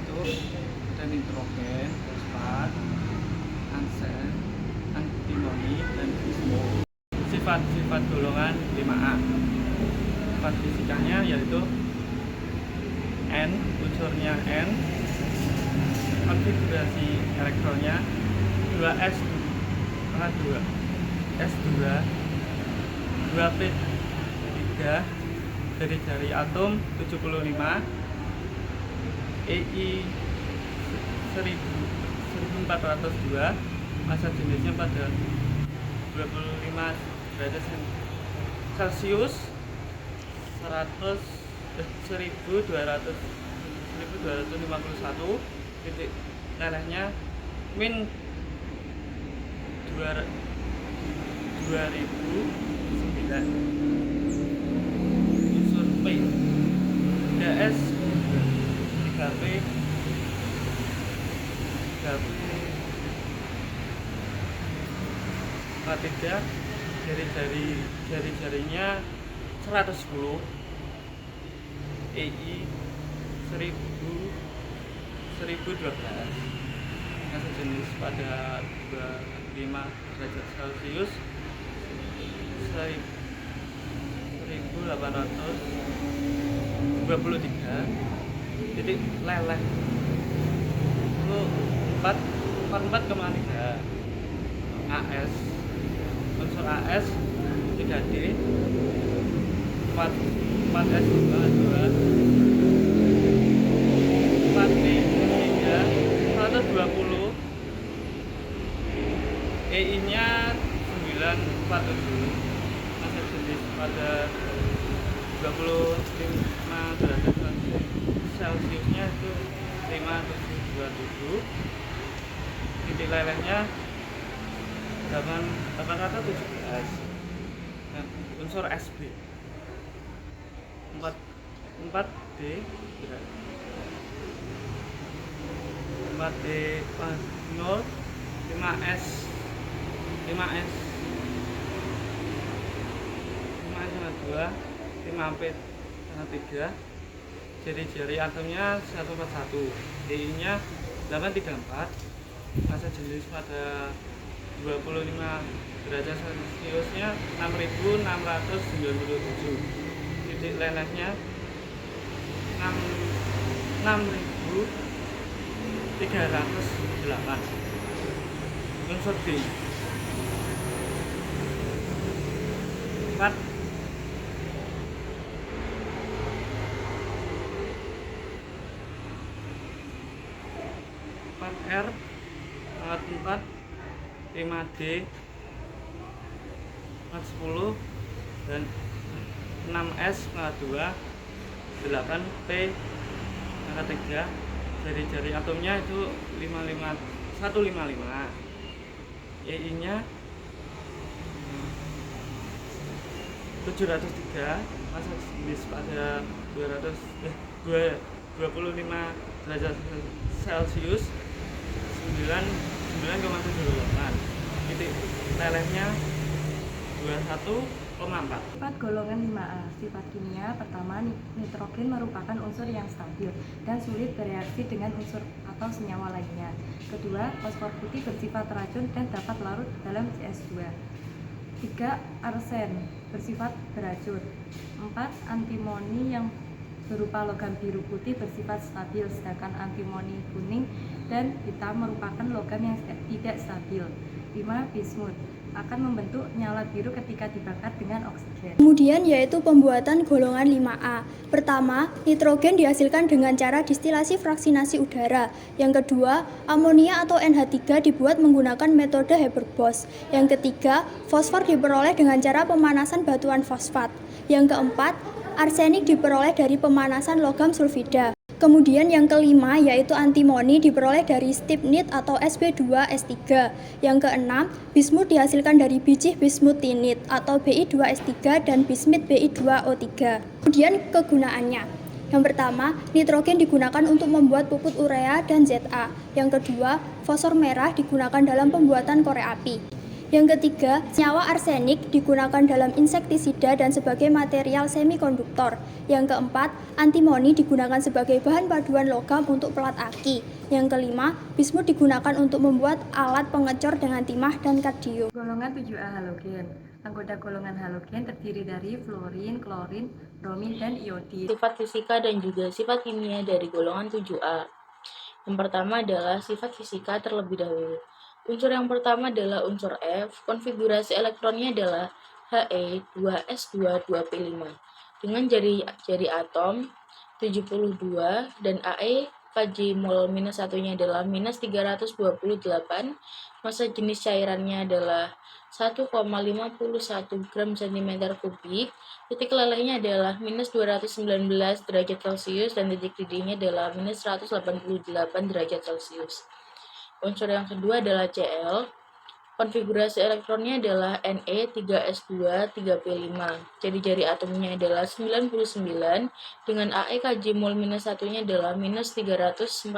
itu ada nitrogen, fosfat, arsen, antimoni, dan bismut. Sifat-sifat golongan 5A. Sifat fisikanya yaitu N, unsurnya N, konfigurasi elektronnya 2s 2 S2 2p3 dari jari atom 75, EI 1402, massa jenisnya pada 25 derajat Celcius, 1251, titik lelehnya min 2009. Unsur P, DS 3P 3 jari-jarinya 110, EI 1012, massa jenis pada 25 derajat Celcius, 1823, titik leleh itu 44,3 AS. Unsur AS 3D 4S 2 4D 3 120, EI nya 947, massa jenis pada 25 derajat Celciusnya itu 5727, titik lelehnya 817. Nah, unsur SB 4D 0 5S 2 5P 3, jari-jari atomnya 141, EI nya 834, massa jenis pada 25 derajat Celciusnya 6697, titik lelehnya 6308. Unsur D 4 4R 4 5D 410 dan 6S 2 8P 3, jari-jari atomnya itu 155, EI nya 703, massa jenis pada 25 derajat Celcius 9,78, titik lelehnya 21,4. Sifat golongan 5A. Sifat kimia pertama, nitrogen merupakan unsur yang stabil dan sulit bereaksi dengan unsur atau senyawa lainnya. Kedua, fosfor putih bersifat racun dan dapat larut dalam CH2. 3. Arsen bersifat beracun. 4. Antimoni yang berupa logam biru putih bersifat stabil, sedangkan antimoni kuning dan hitam merupakan logam yang tidak stabil. 5. Bismut akan membentuk nyala biru ketika dibakar dengan oksigen. Kemudian yaitu pembuatan golongan 5A. Pertama, nitrogen dihasilkan dengan cara distilasi fraksinasi udara. Yang kedua, amonia atau NH3 dibuat menggunakan metode Haber-Bosch. Yang ketiga, fosfor diperoleh dengan cara pemanasan batuan fosfat. Yang keempat, arsenik diperoleh dari pemanasan logam sulfida. Kemudian yang kelima yaitu antimoni diperoleh dari stibnit atau Sb2S3. Yang keenam, bismut dihasilkan dari biji bismutinit atau Bi2S3 dan bismit Bi2O3. Kemudian kegunaannya. Yang pertama, nitrogen digunakan untuk membuat puput urea dan ZA. Yang kedua, fosfor merah digunakan dalam pembuatan korek api. Yang ketiga, senyawa arsenik digunakan dalam insektisida dan sebagai material semikonduktor. Yang keempat, antimoni digunakan sebagai bahan paduan logam untuk pelat aki. Yang kelima, bismut digunakan untuk membuat alat pengecor dengan timah dan kadmium. Golongan 7A halogen. Anggota golongan halogen terdiri dari fluorin, klorin, bromin, dan iodin. Sifat fisika dan juga sifat kimia dari golongan 7A. Yang pertama adalah sifat fisika terlebih dahulu. Unsur yang pertama adalah unsur F, konfigurasi elektronnya adalah He2S2 2p5 dengan jari atom 72 dan Ae Kj mol minus satunya adalah minus 328, massa jenis cairannya adalah 1,51 gram cm kubik, titik lelehnya adalah minus 219 derajat Celcius dan titik didihnya adalah minus 188 derajat Celcius. Unsur yang kedua adalah Cl. Konfigurasi elektronnya adalah Ne3S2 3p5. Jari atomnya adalah 99 dengan Ae Kj mol minus satunya adalah minus 349.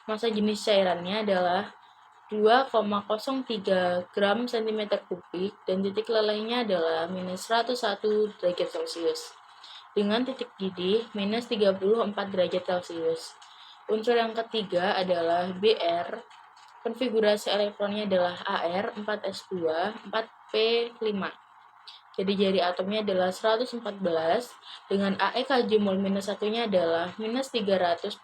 Massa jenis cairannya adalah 2,03 gram cm kubik dan titik lelehnya adalah minus 101 derajat Celcius dengan titik didih minus 34 derajat Celcius. Unsur yang ketiga adalah Br. Konfigurasi elektronnya adalah Ar4S2 4p5. Jadi jari atomnya adalah 114 dengan Ae Kj mol minus satunya adalah minus 325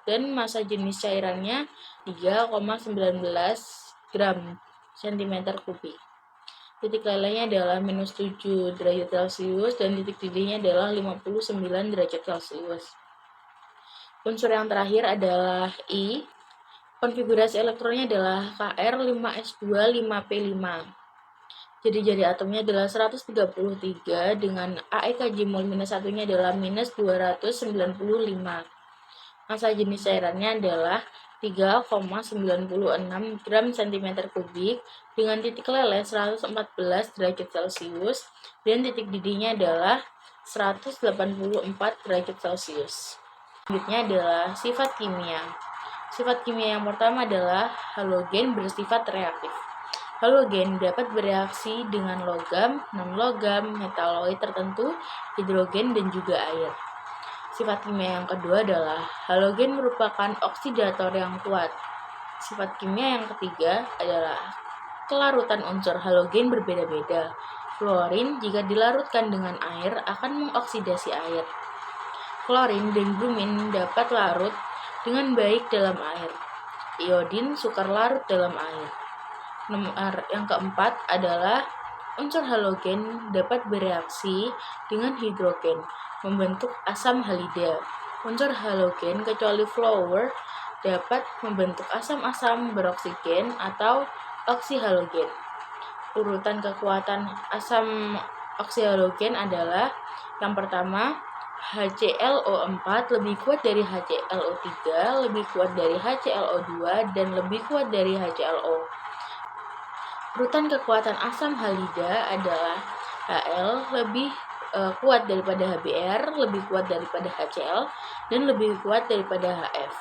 dan massa jenis cairannya 3,19 gram cm kubik. Titik lelehnya adalah minus 7 derajat Celcius dan titik didihnya adalah 59 derajat Celcius. Unsur yang terakhir adalah I. Konfigurasi elektronnya adalah Kr5S2 5p5. Jadi jari atomnya adalah 133 dengan Ae Kj mol minus satunya adalah minus 295. Massa jenis cairannya adalah 3,96 gram cm kubik dengan titik leleh 114 derajat Celcius dan titik didihnya adalah 184 derajat Celcius. Selanjutnya adalah sifat kimia. Sifat kimia yang pertama adalah halogen bersifat reaktif. Halogen dapat bereaksi dengan logam, non-logam, metaloid tertentu, hidrogen, dan juga air. Sifat kimia yang kedua adalah halogen merupakan oksidator yang kuat. Sifat kimia yang ketiga adalah kelarutan unsur halogen berbeda-beda. Fluorin jika dilarutkan dengan air akan mengoksidasi air. Klorin dan bromin dapat larut dengan baik dalam air. Iodin sukar larut dalam air. Nomor yang keempat adalah unsur halogen dapat bereaksi dengan hidrogen, membentuk asam halida. Unsur halogen kecuali fluor dapat membentuk asam-asam beroksigen atau oksihalogen. Urutan kekuatan asam oksihalogen adalah yang pertama HClO4 lebih kuat dari HClO3, lebih kuat dari HClO2, dan lebih kuat dari HClO. Urutan kekuatan asam halida adalah Hl lebih kuat daripada HBr, lebih kuat daripada HCl, dan lebih kuat daripada HF.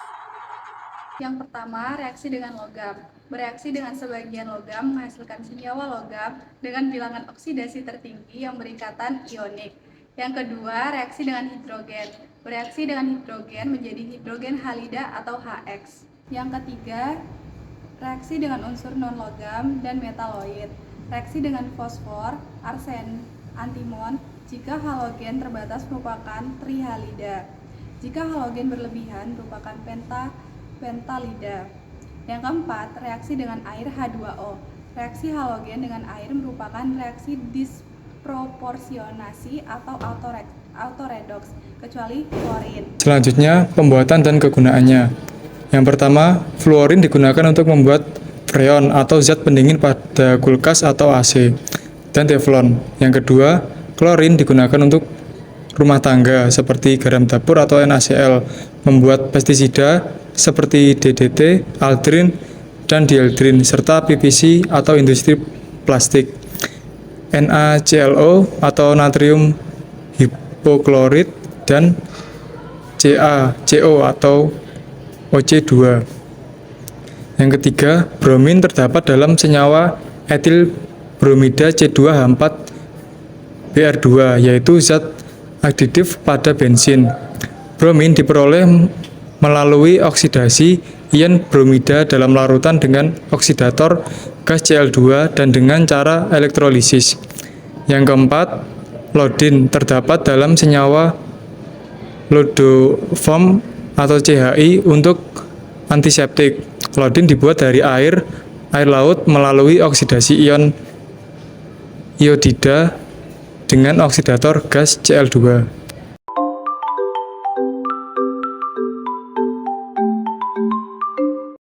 Yang pertama, reaksi dengan logam. Bereaksi dengan sebagian logam menghasilkan senyawa logam dengan bilangan oksidasi tertinggi yang berikatan ionik. Yang kedua, reaksi dengan hidrogen. Bereaksi dengan hidrogen menjadi hidrogen halida atau HX. Yang ketiga, reaksi dengan unsur non-logam dan metaloid. Reaksi dengan fosfor, arsen, antimon. Jika halogen terbatas merupakan trihalida. Jika halogen berlebihan merupakan pentalida. Yang keempat, reaksi dengan air H2O. Reaksi halogen dengan air merupakan reaksi disproporsionasi atau autoredox, kecuali fluorin. Selanjutnya, pembuatan dan kegunaannya. Yang pertama, fluorin digunakan untuk membuat freon atau zat pendingin pada kulkas atau AC dan teflon. Yang kedua, klorin digunakan untuk rumah tangga seperti garam dapur atau NaCl, membuat pestisida seperti DDT, aldrin, dan dieldrin, serta PVC atau industri plastik. NaClO atau natrium hipoklorit dan CaCO atau OC2. Yang ketiga, bromin terdapat dalam senyawa etil bromida C2H4Br2, yaitu zat aditif pada bensin. Bromin diperoleh melalui oksidasi ion bromida dalam larutan dengan oksidator gas Cl2 dan dengan cara elektrolisis. Yang keempat, lodin terdapat dalam senyawa lodoform atau CHI untuk antiseptik. Lodin dibuat dari air laut melalui oksidasi ion iodida dengan oksidator gas Cl2.